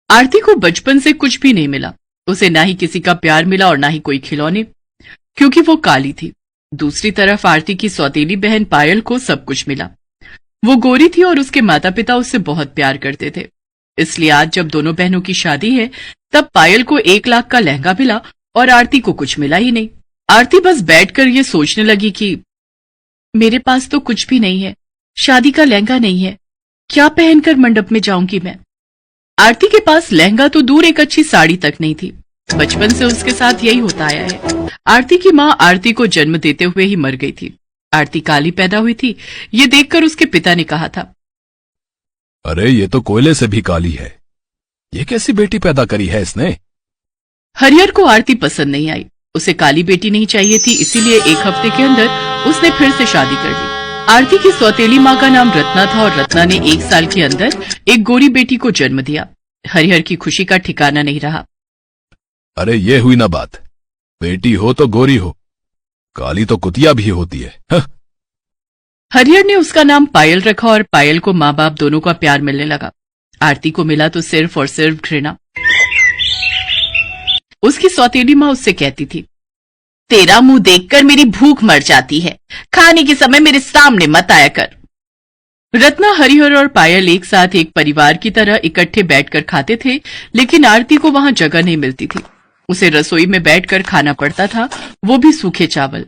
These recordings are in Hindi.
आरती को बचपन से कुछ भी नहीं मिला। उसे ना ही किसी का प्यार मिला और ना ही कोई खिलौने, क्योंकि वो काली थी। दूसरी तरफ आरती की सौतेली बहन पायल को सब कुछ मिला। वो गोरी थी और उसके माता पिता उससे बहुत प्यार करते थे। इसलिए आज जब दोनों बहनों की शादी है तब पायल को 1 लाख का लहंगा मिला और आरती को कुछ मिला ही नहीं। आरती बस बैठकर ये सोचने लगी कि मेरे पास तो कुछ भी नहीं है, शादी का लहंगा नहीं है, क्या पहनकर मंडप में जाऊंगी मैं। आरती के पास लहंगा तो दूर, एक अच्छी साड़ी तक नहीं थी। बचपन से उसके साथ यही होता आया है। आरती की माँ आरती को जन्म देते हुए ही मर गई थी। आरती काली पैदा हुई थी, ये देखकर उसके पिता ने कहा था, अरे ये तो कोयले से भी काली है, ये कैसी बेटी पैदा करी है इसने। हरिहर को आरती पसंद नहीं आई। उसे काली बेटी नहीं चाहिए थी, इसीलिए 1 हफ्ते के अंदर उसने फिर से शादी कर दी। आरती की सौतेली माँ का नाम रत्ना था और रत्ना ने 1 साल के अंदर एक गोरी बेटी को जन्म दिया। हरिहर की खुशी का ठिकाना नहीं रहा। अरे ये हुई ना बात, बेटी हो तो गोरी हो, काली तो कुतिया भी होती है। हरिहर ने उसका नाम पायल रखा और पायल को माँ बाप दोनों का प्यार मिलने लगा। आरती को मिला तो सिर्फ और सिर्फ घृणा। उसकी सौतेली माँ उससे कहती थी, तेरा मुंह देखकर मेरी भूख मर जाती है, खाने के समय मेरे सामने मत आया कर। रत्ना, हरिहर और पायल एक साथ एक परिवार की तरह इकट्ठे बैठकर खाते थे, लेकिन आरती को वहां जगह नहीं मिलती थी। उसे रसोई में बैठकर खाना पड़ता था, वो भी सूखे चावल।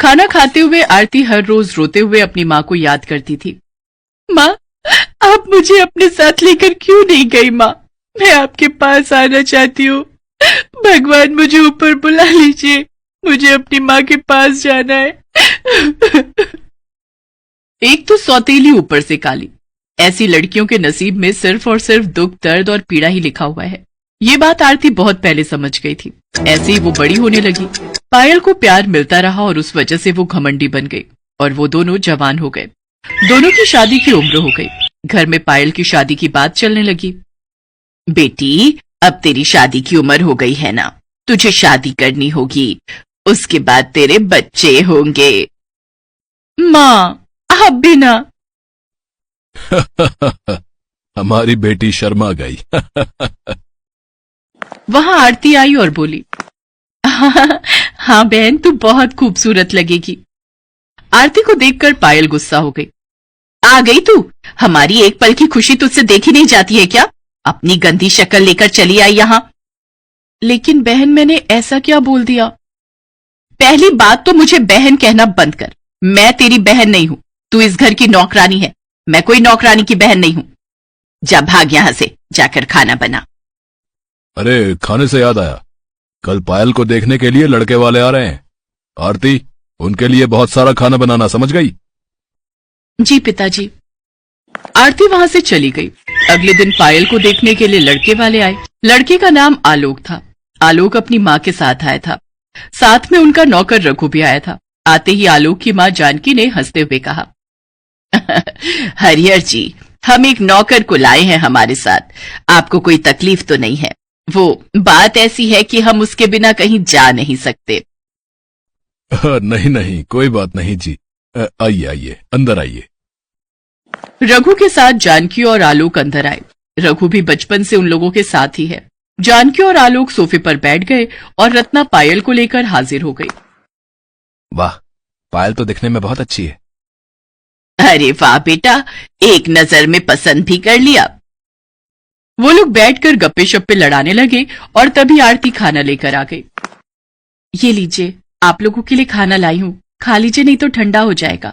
खाना खाते हुए आरती हर रोज रोते हुए अपनी माँ को याद करती थी। माँ, आप मुझे अपने साथ लेकर क्यों नहीं गई? माँ, मैं आपके पास आना चाहती हूँ, भगवान मुझे ऊपर बुला लीजिए, मुझे अपनी माँ के पास जाना है। एक तो सौतेली, ऊपर से काली। ऐसी लड़कियों के नसीब में सिर्फ और सिर्फ दुख, दर्द और पीड़ा ही लिखा हुआ है। ये बात आरती बहुत पहले समझ गई थी। ऐसे ही वो बड़ी होने लगी। पायल को प्यार मिलता रहा और उस वजह से वो घमंडी बन गई और वो दोनों जवान हो गए। दोनों की शादी की उम्र हो गई। घर में पायल की शादी की बात चलने लगी। बेटी, अब तेरी शादी की उम्र हो गई है ना, तुझे शादी करनी होगी, उसके बाद तेरे बच्चे होंगे। माँ, आप भी ना। हमारी बेटी शर्मा गई। वहां आरती आई और बोली, हाँ बहन, तू बहुत खूबसूरत लगेगी। आरती को देखकर पायल गुस्सा हो गई। आ गई तू? हमारी एक पल की खुशी तुझसे देखी नहीं जाती है क्या? अपनी गंदी शक्ल लेकर चली आई यहां। लेकिन बहन, मैंने ऐसा क्या बोल दिया? पहली बात तो मुझे बहन कहना बंद कर। मैं तेरी बहन नहीं हूं, तू इस घर की नौकरानी है। मैं कोई नौकरानी की बहन नहीं हूं। जा भाग यहां से, जाकर खाना बना। अरे खाने से याद आया, कल पायल को देखने के लिए लड़के वाले आ रहे हैं। आरती, उनके लिए बहुत सारा खाना बनाना, समझ गई? जी पिताजी। आरती वहां से चली गई। अगले दिन पायल को देखने के लिए लड़के वाले आए। लड़के का नाम आलोक था। आलोक अपनी माँ के साथ आया था। साथ में उनका नौकर रघु भी आया था। आते ही आलोक की माँ जानकी ने हंसते हुए कहा, हरिहर जी, हम एक नौकर को लाए हैं हमारे साथ। आपको कोई तकलीफ तो नहीं है? वो बात ऐसी है कि हम उसके बिना कहीं जा नहीं सकते। नहीं नहीं, कोई बात नहीं जी। आइए आइए, अंदर आइए। रघु के साथ जानकी और आलोक अंदर आए। रघु भी बचपन से उन लोगों के साथ ही है। जानकी और आलोक सोफे पर बैठ गए और रत्ना पायल को लेकर हाजिर हो गई। वाह, पायल तो दिखने में बहुत अच्छी है। अरे वाह बेटा, एक नजर में पसंद भी कर लिया। वो लोग बैठकर गप्पे शप्पे लड़ाने लगे और तभी आरती खाना लेकर आ गई। ये लीजिए, आप लोगों के लिए खाना लाई हूं, खा लीजिए, नहीं तो ठंडा हो जाएगा।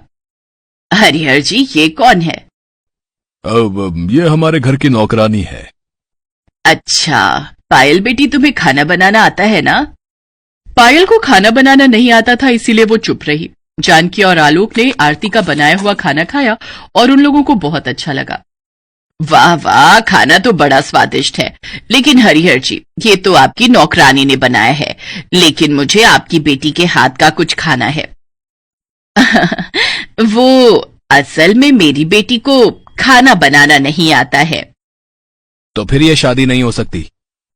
हरिहर जी, ये कौन है? ये हमारे घर की नौकरानी है। अच्छा, पायल बेटी, तुम्हें खाना बनाना आता है ना? पायल को खाना बनाना नहीं आता था, इसीलिए वो चुप रही। जानकी और आलोक ने आरती का बनाया हुआ खाना खाया और उन लोगों को बहुत अच्छा लगा। वाह वाह, खाना तो बड़ा स्वादिष्ट है, लेकिन हरिहर जी, ये तो आपकी नौकरानी ने बनाया है, लेकिन मुझे आपकी बेटी के हाथ का कुछ खाना है। वो असल में मेरी बेटी को खाना बनाना नहीं आता है। तो फिर ये शादी नहीं हो सकती।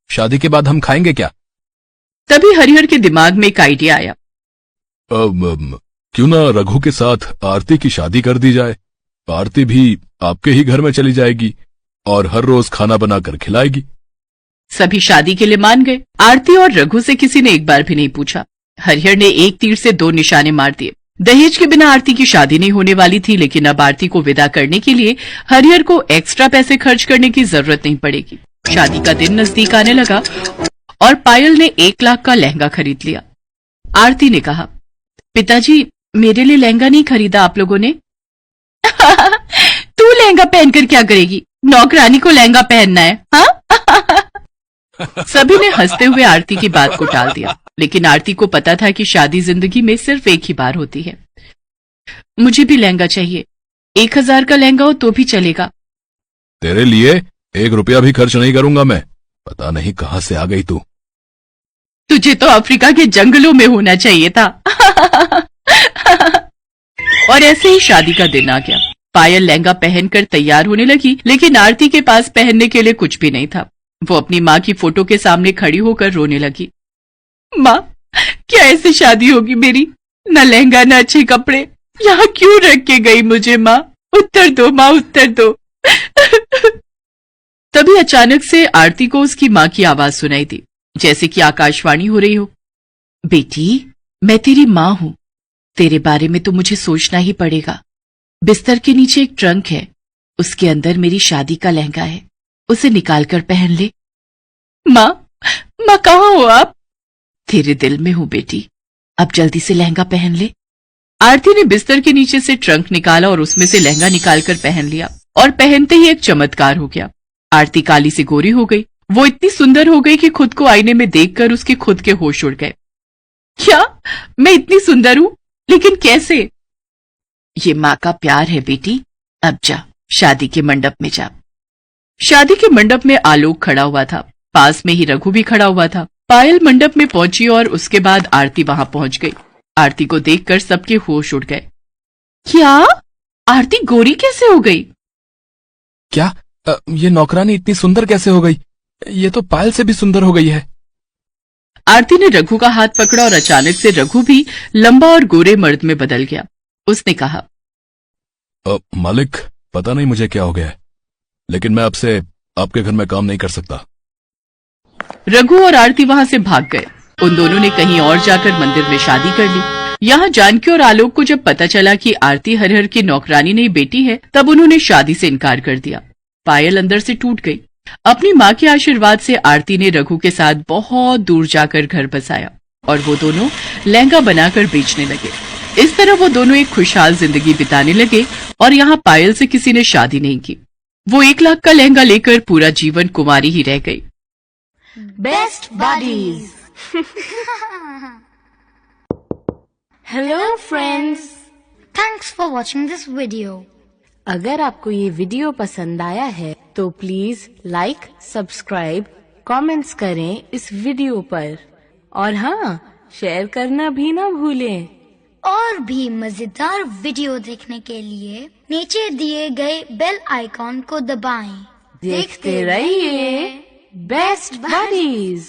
शादी के बाद हम खाएंगे क्या? तभी हरिहर के दिमाग में एक आइडिया आया। क्यों ना रघु के साथ आरती की शादी कर दी जाए। आरती भी आपके ही घर में चली जाएगी और हर रोज खाना बनाकर खिलाएगी। सभी शादी के लिए मान गए। आरती और रघु से किसी ने एक बार भी नहीं पूछा। हरिहर ने एक तीर से 2 निशाने मार दिए। दहेज के बिना आरती की शादी नहीं होने वाली थी, लेकिन अब आरती को विदा करने के लिए हरिहर को एक्स्ट्रा पैसे खर्च करने की जरूरत नहीं पड़ेगी। शादी का दिन नजदीक आने लगा और पायल ने 1 लाख का लहंगा खरीद लिया। आरती ने कहा, पिताजी मेरे लिए लहंगा नहीं खरीदा आप लोगों ने? तू लहंगा पहनकर क्या करेगी? नौकरानी को लहंगा पहनना है, हाँ? सभी ने हंसते हुए आरती की बात को टाल दिया, लेकिन आरती को पता था कि शादी जिंदगी में सिर्फ एक ही बार होती है। मुझे भी लहंगा चाहिए, 1000 का लहंगा हो तो भी चलेगा। तेरे लिए 1 रुपया भी खर्च नहीं करूंगा मैं। पता नहीं कहां से आ गई तू। तुझे तो अफ्रीका के जंगलों में होना चाहिए था। और ऐसे ही शादी का दिन आ गया। पायल लहंगा पहनकर तैयार होने लगी, लेकिन आरती के पास पहनने के लिए कुछ भी नहीं था। वो अपनी माँ की फोटो के सामने खड़ी होकर रोने लगी। माँ, क्या ऐसी शादी होगी मेरी? न लहंगा न अच्छे कपड़े, यहाँ क्यों रख के गई मुझे माँ? उत्तर दो माँ, उत्तर दो। तभी अचानक से आरती को उसकी माँ की आवाज सुनाई दी, जैसे कि आकाशवाणी हो रही हो। बेटी, मैं तेरी माँ हूं। तेरे बारे में तो मुझे सोचना ही पड़ेगा। बिस्तर के नीचे एक ट्रंक है, उसके अंदर मेरी शादी का लहंगा है, उसे निकाल कर पहन ले। माँ, माँ कहाँ हो आप? तेरे दिल में हूं बेटी, अब जल्दी से लहंगा पहन ले। आरती ने बिस्तर के नीचे से ट्रंक निकाला और उसमें से लहंगा निकालकर पहन लिया, और पहनते ही एक चमत्कार हो गया। आरती काली से गोरी हो गई। वो इतनी सुंदर हो गई कि खुद को आईने में देखकर उसके खुद के होश उड़ गए। क्या मैं इतनी सुंदर हूं? लेकिन कैसे? ये माँ का प्यार है बेटी। अब जा, शादी के मंडप में जा। शादी के मंडप में आलोक खड़ा हुआ था, पास में ही रघु भी खड़ा हुआ था। पायल मंडप में पहुंची और उसके बाद आरती वहां पहुंच गई। आरती को देखकर सबके होश उड़ गए। क्या? आरती गोरी कैसे हो गई? क्या ये नौकरानी इतनी सुंदर कैसे हो गई? ये तो पायल से भी सुंदर हो गई है। आरती ने रघु का हाथ पकड़ा और अचानक से रघु भी लंबा और गोरे मर्द में बदल गया। उसने कहा, मालिक, पता नहीं मुझे क्या हो गया है, लेकिन मैं आपसे आपके घर में काम नहीं कर सकता। रघु और आरती वहां से भाग गए। उन दोनों ने कहीं और जाकर मंदिर में शादी कर ली। यहाँ जानकी और आलोक को जब पता चला कि आरती हरिहर की नौकरानी नहीं बेटी है, तब उन्होंने शादी से इनकार कर दिया। पायल अंदर से टूट गई। अपनी माँ के आशीर्वाद से आरती ने रघु के साथ बहुत दूर जाकर घर बसाया और वो दोनों लहंगा बनाकर बेचने लगे। इस तरह वो दोनों एक खुशहाल जिंदगी बिताने लगे और यहाँ पायल से किसी ने शादी नहीं की। वो 1 लाख का लहंगा लेकर पूरा जीवन कुंवारी ही रह गई। Best buddies. Hello friends, thanks for watching this video. अगर आपको ये वीडियो पसंद आया है तो प्लीज लाइक, सब्सक्राइब, कमेंट्स करें इस वीडियो पर, और हाँ, शेयर करना भी ना भूलें। और भी मजेदार वीडियो देखने के लिए नीचे दिए गए बेल आइकॉन को दबाएं। देखते रहिए बेस्ट बडीज।